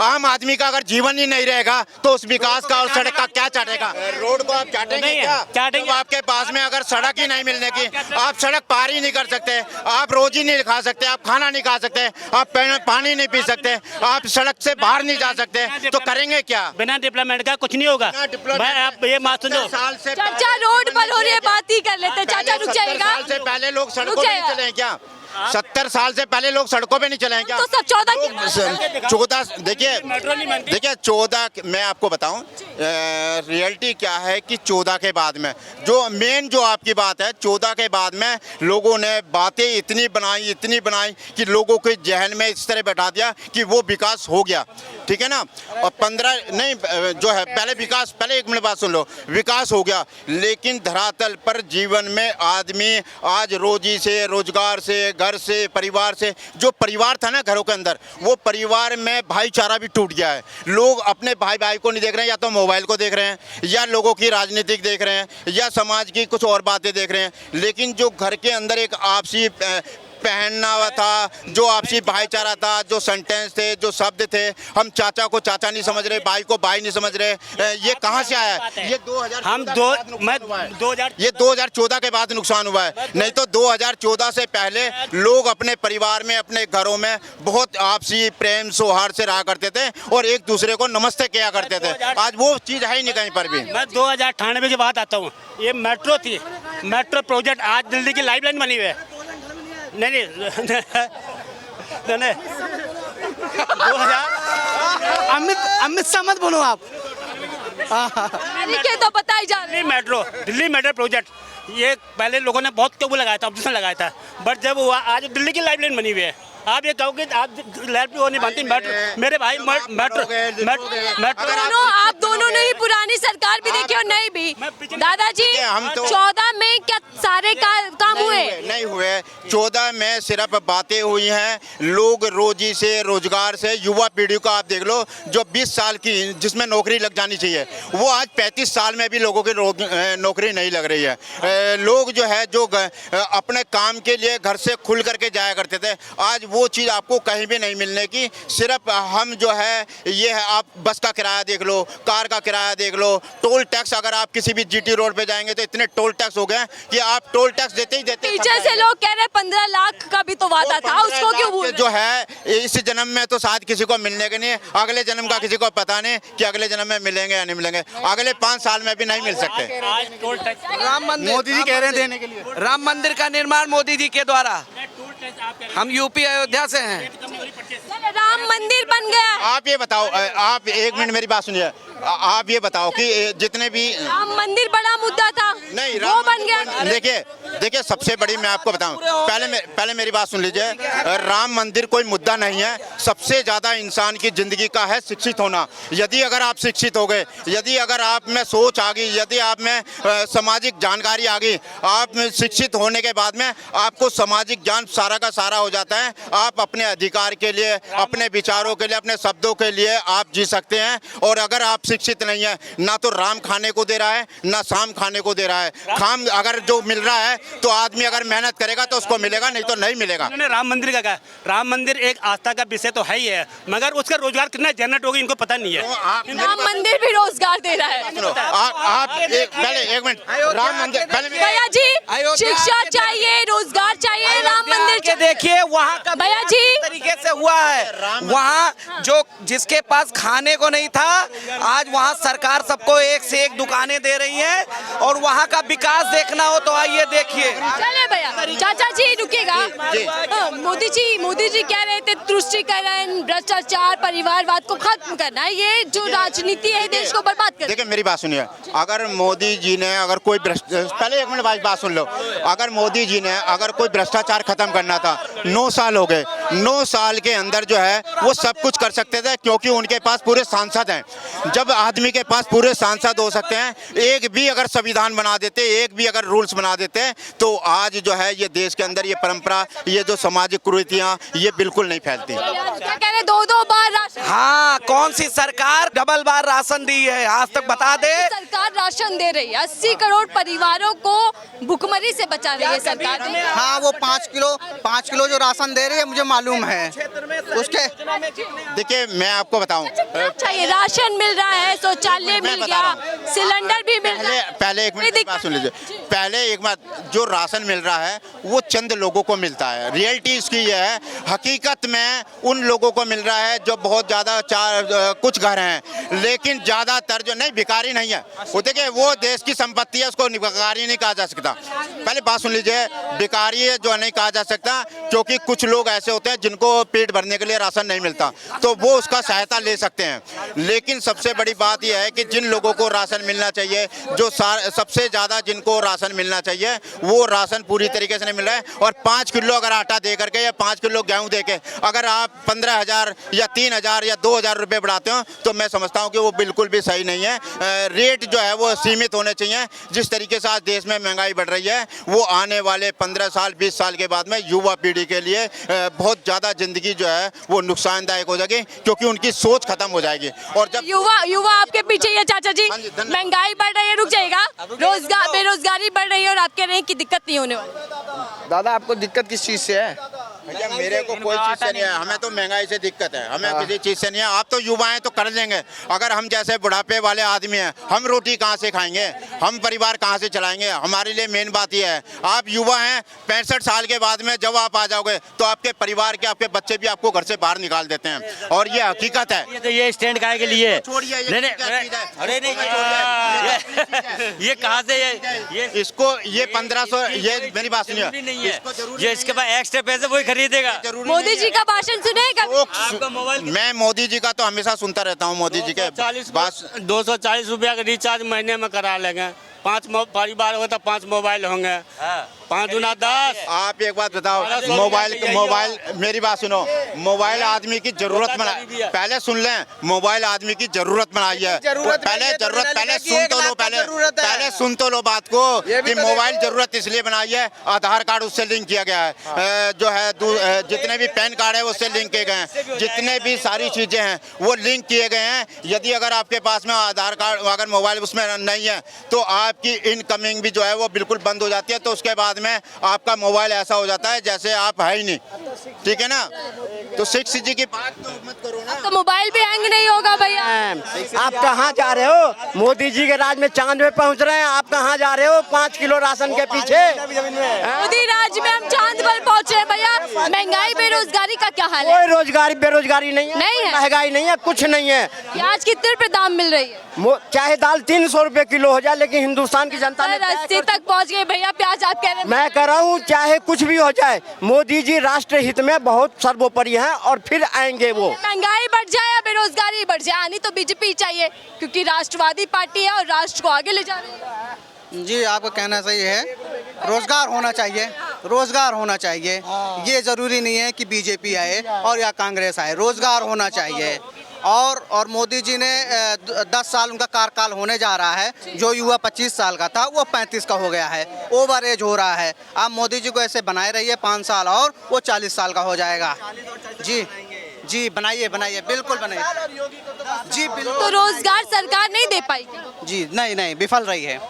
आम आदमी का अगर जीवन ही नहीं रहेगा तो उस विकास का और सड़क का क्या चाटेगा? रोड को आप चाटेंगे क्या? जब आपके पास में अगर सड़क ही नहीं मिलने की, आप सड़क पार ही नहीं कर सकते, आप रोजी नहीं खा सकते, आप खाना नहीं खा सकते, आप पानी नहीं पी सकते, आप सड़क से बाहर नहीं जा सकते, तो करेंगे क्या? बिना डेवलपमेंट का कुछ नहीं होगा। भाई आप ये बात सुनो, साल से चाचा रोड पर हो रही है, बात ही कर लेते। चाचा रुक जाएगा। साल से पहले लोग सड़कों पे नहीं चले हैं क्या? 70 साल से पहले लोग सड़कों पे नहीं चले हैं क्या? तो सब 14 देखिए 14 मैं आपको बताऊं रियलिटी क्या है कि 14 के बाद में जो आपकी बात है, 14 के बाद में लोगों ने बातें इतनी बनाई कि लोगों के जहन में इस तरह बैठा दिया कि वो विकास हो गया, ठीक है ना। और 15 नहीं जो है पहले एक मिनट बात सुन लो, विकास हो गया, लेकिन धरातल पर जीवन में आदमी आज रोजी से, रोजगार से, घर से, परिवार से, जो परिवार था ना घरों के अंदर, वो परिवार में भाईचारा भी टूट गया है। लोग अपने भाई को नहीं देख रहे हैं, या तो मोबाइल को देख रहे हैं, या लोगों की राजनीतिक देख रहे हैं, या समाज की कुछ और बातें देख रहे हैं। लेकिन जो घर के अंदर एक आपसी पहनावा था, जो आपसी भाईचारा था, जो सेंटेंस थे, जो शब्द थे, हम चाचा को चाचा नहीं समझ रहे, भाई को भाई नहीं समझ रहे, ये कहाँ से आया है? ये 2014 के बाद नुकसान हुआ है, नहीं तो 2014 से पहले लोग अपने परिवार में, अपने घरों में बहुत आपसी प्रेम सौहार्द से रहा करते थे और एक दूसरे को नमस्ते किया करते थे। आज वो चीज़ है ही नहीं कहीं पर भी। मैं 2098 की बात आता हूँ, ये मेट्रो थी, मेट्रो प्रोजेक्ट आज दिल्ली की लाइफलाइन बनी हुई है। नहीं 2000 अमित शाह मत बोलो आप। के तो पता ही जा रहा है। दिल्ली मेट्रो प्रोजेक्ट, ये पहले लोगों ने बहुत क्यों लगाया था, ऑब्जेक्शन लगाया था, बट जब हुआ आज दिल्ली की लाइफलाइन बनी हुई है। आप ये कहोगे आप लाइफ भी नहीं बनती मेट्रो, मेरे भाई मेट्रो आप दोनों ने ही पुरानी सरकार भी देखी और नई भी। दादाजी हम तो 14 में क्या सारे काम हुए? नहीं हुए, 14 में सिर्फ बातें हुई हैं। लोग रोजी से, रोजगार से, युवा पीढ़ी को आप देख लो, जो 20 साल की जिसमें नौकरी लग जानी चाहिए, वो आज 35 साल में भी लोगों की नौकरी नहीं लग रही है। लोग जो है जो अपने काम के लिए घर से खुल करके जाया करते थे, आज वो चीज़ आपको कहीं भी नहीं मिलने की। सिर्फ हम जो है ये है, आप बस का किराया देख लो, कार का किराया देख लो, टोल टैक्स, अगर आप किसी भी जीटी रोड पे जाएंगे तो इतने टोल टैक्स हो गए कि आप टोल टैक्स देते ही देते। पीछे से लोग कह रहे हैं 15 लाख का भी तो वादा था, उसको क्यों भूल? जो है इस जन्म में तो शायद किसी को मिलने के नहीं, अगले जन्म का किसी को पता नहीं कि अगले जन्म में मिलेंगे या नहीं मिलेंगे, अगले 5 साल में भी नहीं मिल सकते। राम मंदिर मोदी जी कह रहे हैं देने के लिए, राम मंदिर का निर्माण मोदी जी के द्वारा। हम यूपी अयोध्या से हैं, राम मंदिर बन गया। आप ये बताओ, आप एक मिनट मेरी बात सुनिए, आप ये बताओ कि जितने भी राम मंदिर बड़ा मुद्दा था, नहीं वो बन गया। देखिए सबसे बड़ी मैं आपको बताऊं, पहले मेरी बात सुन लीजिए। राम मंदिर कोई मुद्दा नहीं है, सबसे ज्यादा इंसान की जिंदगी का है शिक्षित होना। यदि अगर आप शिक्षित हो गए, यदि अगर आप में सोच आ गई, यदि आप में सामाजिक जानकारी आ गई, आप में शिक्षित होने के बाद में आपको सामाजिक ज्ञान सारा का सारा हो जाता है। आप अपने अधिकार के लिए, अपने विचारों के लिए, अपने शब्दों के लिए आप जी सकते हैं। और अगर आप शिक्षित नहीं है, ना तो राम खाने को दे रहा है, ना शाम खाने को दे रहा है। खाम अगर जो मिल रहा है तो आदमी अगर मेहनत करेगा तो उसको मिलेगा, नहीं तो नहीं मिलेगा। उन्होंने राम मंदिर का कहा, राम मंदिर एक आस्था का विषय तो है ही है, मगर उसका रोजगार कितना जनरेट होगा इनको पता नहीं है। राम मंदिर भी रोजगार दे रहा है। आप पहले एक मिनट, राम मंदिर भैया जी, शिक्षा चाहिए, रोजगार चाहिए, राम मंदिर के देखिए वहाँ का भैया जी तरीके से हुआ है। वहाँ जो जिसके पास खाने को नहीं था, आज वहाँ सरकार सबको एक से एक दुकानें दे रही है। और वहाँ का विकास देखना हो तो आइए देखिए। चले भैया, चाचा जी रुकिएगा। मोदी जी कह रहे थे तुष्टीकरण, भ्रष्टाचार, परिवारवाद को खत्म करना है, ये जो राजनीति है देश को बर्बाद कर। देखिए मेरी बात सुनिए, अगर मोदी जी ने अगर कोई पहले एक मिनट बात सुन लो, अगर मोदी जी ने अगर कोई भ्रष्टाचार खत्म करना था, 9 साल हो गए, 9 साल के अंदर जो है वो सब कुछ कर सकते थे, क्योंकि उनके पास पूरे सांसद हैं। जब आदमी के पास पूरे सांसद हो सकते हैं, एक भी अगर संविधान बना देते, एक भी अगर रूल्स बना देते, तो आज जो है ये देश के अंदर ये परंपरा, ये जो सामाजिक कुरीतियाँ, ये बिल्कुल नहीं फैलती। क्या कह रहे 2-2 बार हाँ कौन सी सरकार डबल बार राशन दी है आज तक बता दे। सरकार राशन दे रही है, 80 करोड़ परिवारों को भुखमरी से बचा रही है सरकार। हाँ, वो 5 किलो जो राशन दे रही है मुझे मालूम है उसके। देखिए मैं आपको बताऊं, चाहिए राशन मिल रहा है, शौचालय मिल गया, सिलेंडर भी मिल रहा है। पहले एक मिनट बात सुन लीजिए। पहले एक बात, जो राशन मिल रहा है वो चंद लोगों को मिलता है। रियलिटी इसकी ये है, हकीकत में उन लोगों को मिल रहा है जो बहुत ज़्यादा कुछ घर हैं, लेकिन ज़्यादातर जो नहीं, भिखारी नहीं है वो। देखिए वो देश की संपत्ति है, उसको भिखारी नहीं कहा जा सकता। पहले बात सुन लीजिए, भिखारी है जो नहीं कहा जा सकता, क्योंकि कुछ लोग ऐसे होते हैं जिनको पेट भरने के लिए राशन नहीं मिलता, तो वो उसका सहायता ले सकते हैं। लेकिन सबसे बड़ी बात यह है कि जिन लोगों को राशन मिलना चाहिए, जो सबसे ज़्यादा जिनको राशन मिलना चाहिए, वो राशन पूरी तरीके से नहीं मिल रहा है। और 5 किलो अगर आटा दे करके या 5 किलो गेहूं दे के अगर आप 15,000 या 3,000 या 2,000 रुपये बढ़ाते हो, तो मैं समझता हूं कि वो बिल्कुल भी सही नहीं है। रेट जो है वो सीमित होने चाहिए। जिस तरीके से आज देश में महंगाई बढ़ रही है, वो आने वाले 15 साल 20 साल के बाद में युवा पीढ़ी के लिए बहुत ज़्यादा ज़िंदगी जो है वो नुकसानदायक हो जाएगी, क्योंकि उनकी सोच खत्म हो जाएगी। और जब युवा आपके पीछे ही है चाचा जी। महंगाई बढ़ रही है, रुक जाएगा, रोजगार बेरोजगारी बढ़ रही है और आप कह रहे हैं कि दिक्कत नहीं होने वाली। दादा आपको दिक्कत किस चीज़ से है? भैया मेरे को कोई चीज़ से नहीं है, हमें तो महंगाई से दिक्कत है, हमें किसी चीज़ से नहीं है। आप तो युवा हैं तो कर लेंगे, अगर हम जैसे बुढ़ापे वाले आदमी हैं, हम रोटी कहाँ से खाएंगे, हम परिवार कहाँ से चलाएंगे? हमारे लिए मेन बात यह है, आप युवा हैं, 65 साल के बाद में जब आप आ जाओगे तो आपके परिवार के, आपके बच्चे भी आपको घर से बाहर निकाल देते हैं, और ये हकीकत है। तो ये स्टैंड काय के लिए छोड़िए, अरे नहीं, ये कहाँ से ये इसको ये 1500, ये मेरी बात सुनिए, नहीं है, ये इसके पास एक्स्ट्रा पैसे वही खरीदेगा। मोदी जी का भाषण सुने कभी? आपका मोबाइल मैं मोदी जी का तो हमेशा सुनता रहता हूँ। मोदी जी के 240 रुपया का रिचार्ज महीने में करा लेंगे, 5 परिवार होगा तो 5 मोबाइल होंगे, 5 दूना 10। आप एक बात बताओ, मोबाइल मेरी बात सुनो, मोबाइल आदमी की जरूरत बनाई, पहले सुन लें, मोबाइल आदमी की जरूरत बनाई है। पहले सुन तो लो बात को, कि मोबाइल जरूरत इसलिए बनाई है, आधार कार्ड उससे लिंक किया गया है, जो है जितने भी पैन कार्ड है उससे लिंक किए गए हैं, जितने भी सारी चीजें हैं वो लिंक किए गए हैं। यदि अगर आपके पास में आधार कार्ड, अगर मोबाइल उसमें नहीं है, तो आपकी इनकमिंग भी जो है वो बिल्कुल बंद हो जाती है। तो उसके बाद में आपका मोबाइल ऐसा हो जाता है जैसे आप है ही नहीं, ठीक है ना? तो 6G की बात तो मत करो ना। तो मोबाइल भी हैंग नहीं होगा भैया। आप कहाँ जा रहे हो? मोदी जी के राज में चांद पे पहुँच रहे हैं, आप कहाँ जा रहे हो 5 किलो राशन के पीछे? मोदी राज में हम चांद पर पहुँचे भैया। महंगाई बेरोजगारी का क्या हाल है? कोई रोजगारी बेरोजगारी नहीं है, नहीं है। महंगाई नहीं है, कुछ नहीं है। प्याज कितने रुपए दाम मिल रही है? चाहे दाल 300 रुपए किलो हो जाए, लेकिन हिंदुस्तान की जनता ने 80 तक पहुँच गए भैया प्याज। आप कह रहे हैं मैं कह रहा हूँ चाहे कुछ भी हो जाए, मोदी जी राष्ट्र हित में बहुत सर्वोपरि हैं और फिर आएंगे वो। महंगाई बढ़ जाए या बेरोजगारी बढ़ जाए, आनी तो बीजेपी चाहिए, क्योंकि राष्ट्रवादी पार्टी है और राष्ट्र को आगे ले जा रही है। जी आपका कहना सही है, रोजगार होना चाहिए, रोजगार होना चाहिए। ये जरूरी नहीं है कि बीजेपी आए और या कांग्रेस आए, रोजगार होना चाहिए। और मोदी जी ने 10 साल उनका कार्यकाल होने जा रहा है, जो युवा 25 साल का था वो 35 का हो गया है, ओवर एज हो रहा है। आप मोदी जी को ऐसे बनाए रहिए 5 साल और वो 40 साल का हो जाएगा। जी बनाइए बिल्कुल बनाइए जी, बिल्कुल। तो रोजगार सरकार नहीं दे पाएगी? जी नहीं विफल रही है।